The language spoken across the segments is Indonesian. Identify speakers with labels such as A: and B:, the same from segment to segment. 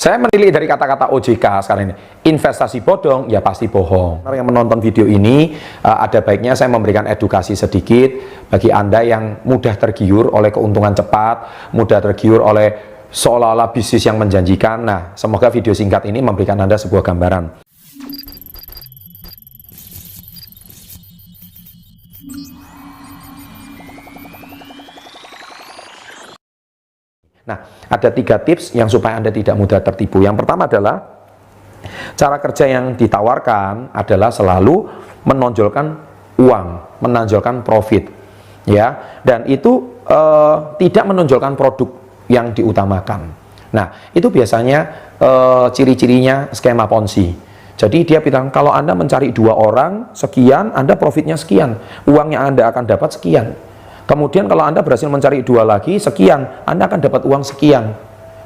A: Saya menilik dari kata-kata OJK sekarang ini, investasi bodong, ya pasti bohong. Yang menonton video ini, ada baiknya saya memberikan edukasi sedikit bagi Anda yang mudah tergiur oleh keuntungan cepat, mudah tergiur oleh seolah-olah bisnis yang menjanjikan. Nah, semoga video singkat ini memberikan Anda sebuah gambaran. Nah, ada 3 tips yang supaya Anda tidak mudah tertipu. Yang pertama adalah cara kerja yang ditawarkan adalah selalu menonjolkan uang, menonjolkan profit, ya. Dan itu tidak menonjolkan produk yang diutamakan. Nah, itu biasanya ciri-cirinya skema Ponzi. Jadi dia bilang kalau Anda mencari 2 orang sekian, Anda profitnya sekian, uang yang Anda akan dapat sekian. Kemudian kalau Anda berhasil mencari 2 lagi, sekian, Anda akan dapat uang sekian.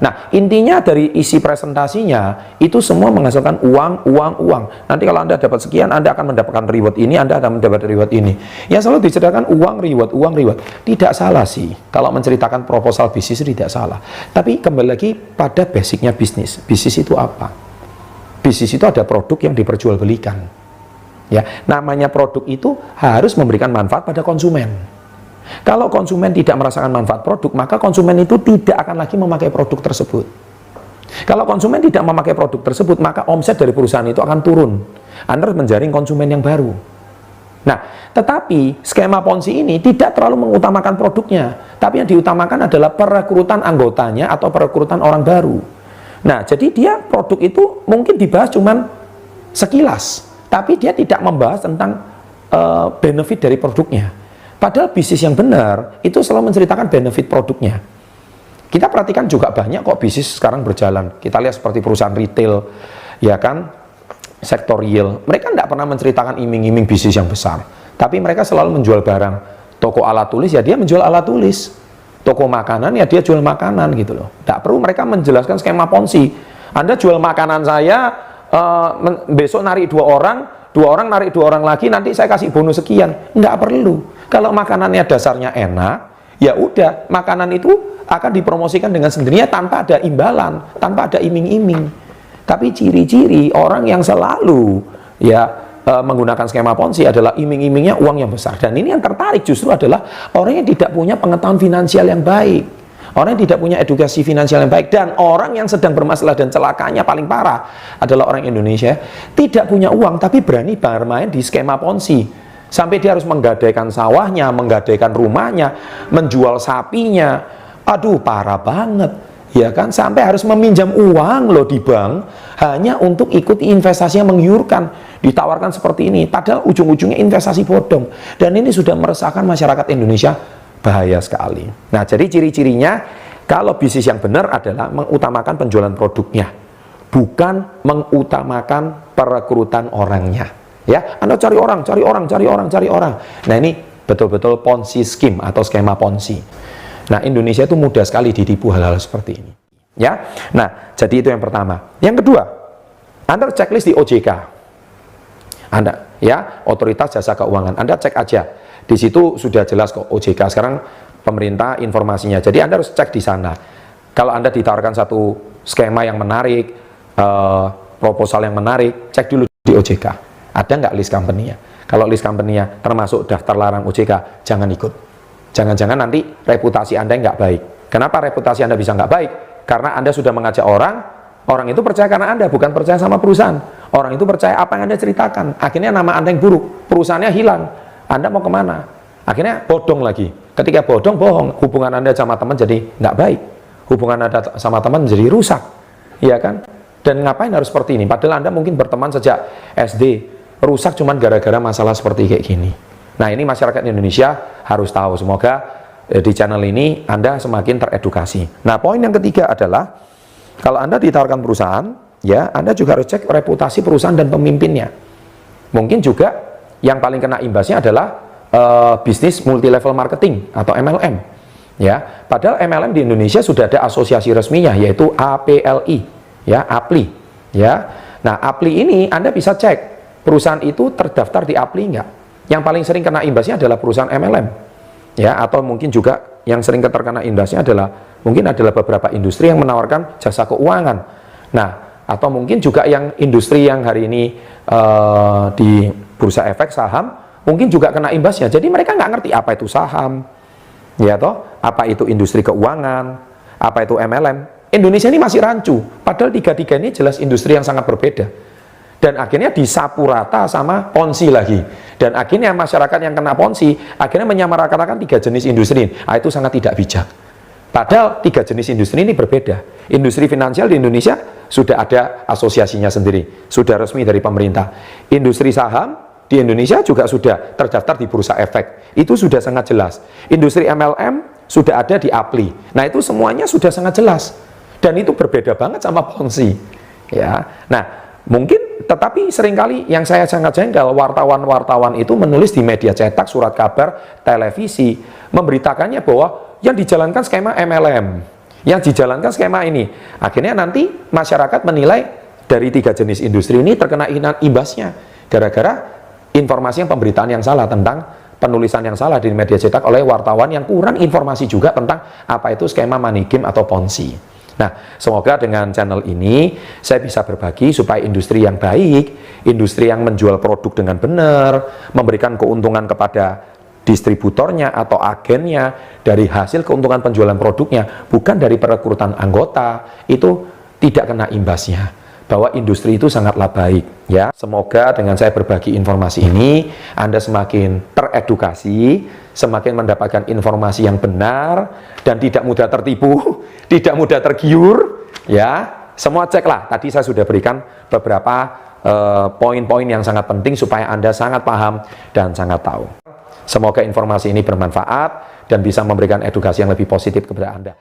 A: Nah, intinya dari isi presentasinya, itu semua menghasilkan uang. Nanti kalau Anda dapat sekian, Anda akan mendapatkan reward ini, Anda akan mendapat reward ini. Yang selalu diceritakan uang, reward. Tidak salah sih, kalau menceritakan proposal bisnis tidak salah. Tapi kembali lagi pada basicnya bisnis. Bisnis itu apa? Bisnis itu ada produk yang diperjualbelikan. Ya, namanya produk itu harus memberikan manfaat pada konsumen. Kalau konsumen tidak merasakan manfaat produk, maka konsumen itu tidak akan lagi memakai produk tersebut. Kalau konsumen tidak memakai produk tersebut, maka omset dari perusahaan itu akan turun. Anda harus menjaring konsumen yang baru. Nah, tetapi skema Ponzi ini tidak terlalu mengutamakan produknya, tapi yang diutamakan adalah perekrutan anggotanya atau perekrutan orang baru. Nah, jadi dia produk itu mungkin dibahas cuman sekilas, tapi dia tidak membahas tentang benefit dari produknya. Padahal bisnis yang benar itu selalu menceritakan benefit produknya. Kita perhatikan juga banyak kok bisnis sekarang berjalan. Kita lihat seperti perusahaan retail, ya kan, sektor real. Mereka tidak pernah menceritakan iming-iming bisnis yang besar. Tapi mereka selalu menjual barang. Toko alat tulis ya dia menjual alat tulis. Toko makanan ya dia jual makanan gitu loh. Tidak perlu mereka menjelaskan skema Ponzi. Anda jual makanan saya, besok narik 2 orang, 2 orang narik 2 orang lagi, nanti saya kasih bonus sekian. Nggak perlu. Kalau makanannya dasarnya enak, ya udah, makanan itu akan dipromosikan dengan sendirinya tanpa ada imbalan, tanpa ada iming-iming. Tapi ciri-ciri orang yang selalu ya menggunakan skema Ponzi adalah iming-imingnya uang yang besar. Dan ini yang tertarik justru adalah orang yang tidak punya pengetahuan finansial yang baik. Orang yang tidak punya edukasi finansial yang baik, dan orang yang sedang bermasalah dan celakanya paling parah adalah orang Indonesia tidak punya uang tapi berani bermain di skema Ponzi. Sampai dia harus menggadaikan sawahnya, menggadaikan rumahnya, menjual sapinya. Aduh, parah banget, ya kan? Sampai harus meminjam uang loh di bank hanya untuk ikuti investasi yang menggiurkan. Ditawarkan seperti ini, padahal ujung-ujungnya investasi bodong. Dan ini sudah meresahkan masyarakat Indonesia, bahaya sekali. Nah, jadi ciri-cirinya kalau bisnis yang benar adalah mengutamakan penjualan produknya, bukan mengutamakan perekrutan orangnya. Ya, Anda cari orang. Nah, ini betul-betul Ponzi scheme atau skema Ponzi. Nah, Indonesia itu mudah sekali ditipu hal-hal seperti ini. Ya, nah, jadi itu yang pertama. Yang kedua, Anda checklist di OJK. Anda, ya, Otoritas Jasa Keuangan. Anda cek aja. Di situ sudah jelas kok OJK. Sekarang pemerintah informasinya. Jadi Anda harus cek di sana. Kalau Anda ditawarkan satu skema yang menarik, proposal yang menarik, cek dulu di OJK. Ada nggak list company-nya? Kalau list company-nya termasuk daftar larang OJK, jangan ikut. Jangan-jangan nanti reputasi Anda nggak baik. Kenapa reputasi Anda bisa nggak baik? Karena Anda sudah mengajak orang itu percaya karena Anda, bukan percaya sama perusahaan. Orang itu percaya apa yang Anda ceritakan. Akhirnya nama Anda yang buruk, perusahaannya hilang. Anda mau kemana? Akhirnya bodong lagi. Ketika bodong, bohong. Hubungan Anda sama teman jadi nggak baik. Hubungan Anda sama teman jadi rusak. Iya kan? Dan ngapain harus seperti ini? Padahal Anda mungkin berteman sejak SD. Rusak cuman gara-gara masalah seperti kayak gini. Nah, ini masyarakat Indonesia harus tahu. Semoga di channel ini Anda semakin teredukasi. Nah, poin yang ketiga adalah kalau Anda ditawarkan perusahaan, ya, Anda juga harus cek reputasi perusahaan dan pemimpinnya. Mungkin juga yang paling kena imbasnya adalah bisnis multi level marketing atau MLM. Ya, padahal MLM di Indonesia sudah ada asosiasi resminya, yaitu APLI, ya, APLI. Ya, nah, APLI ini Anda bisa cek perusahaan itu terdaftar di APLI enggak. Yang paling sering kena imbasnya adalah perusahaan MLM, ya, atau mungkin juga yang sering terkena imbasnya adalah beberapa industri yang menawarkan jasa keuangan. Nah, atau mungkin juga yang industri yang hari ini di bursa efek saham, mungkin juga kena imbasnya. Jadi mereka nggak ngerti apa itu saham, ya toh, apa itu industri keuangan, apa itu MLM. Indonesia ini masih rancu, padahal tiga-tiga ini jelas industri yang sangat berbeda. Dan akhirnya disapu rata sama ponzi lagi. Dan akhirnya masyarakat yang kena ponzi, akhirnya menyamaratakan tiga jenis industri. Nah, itu sangat tidak bijak. Padahal tiga jenis industri ini berbeda. Industri finansial di Indonesia sudah ada asosiasinya sendiri, sudah resmi dari pemerintah. Industri saham di Indonesia juga sudah terdaftar di bursa efek. Itu sudah sangat jelas. Industri MLM sudah ada di APLI. Nah, itu semuanya sudah sangat jelas. Dan itu berbeda banget sama ponzi. Ya. Nah, mungkin tetapi seringkali yang saya sangat jengkel, wartawan-wartawan itu menulis di media cetak, surat kabar, televisi, memberitakannya bahwa yang dijalankan skema MLM, yang dijalankan skema ini. Akhirnya nanti masyarakat menilai dari tiga jenis industri ini terkena imbasnya gara-gara informasi yang pemberitaan yang salah tentang penulisan yang salah di media cetak oleh wartawan yang kurang informasi juga tentang apa itu skema money game atau ponzi. Nah, semoga dengan channel ini saya bisa berbagi supaya industri yang baik, industri yang menjual produk dengan benar, memberikan keuntungan kepada distributornya atau agennya dari hasil keuntungan penjualan produknya, bukan dari perekrutan anggota, itu tidak kena imbasnya. Bahwa industri itu sangatlah baik, ya. Semoga dengan saya berbagi informasi ini, Anda semakin teredukasi, semakin mendapatkan informasi yang benar, dan tidak mudah tertipu, tidak mudah tergiur, ya. Semua ceklah, tadi saya sudah berikan beberapa poin-poin yang sangat penting supaya Anda sangat paham dan sangat tahu. Semoga informasi ini bermanfaat dan bisa memberikan edukasi yang lebih positif kepada Anda.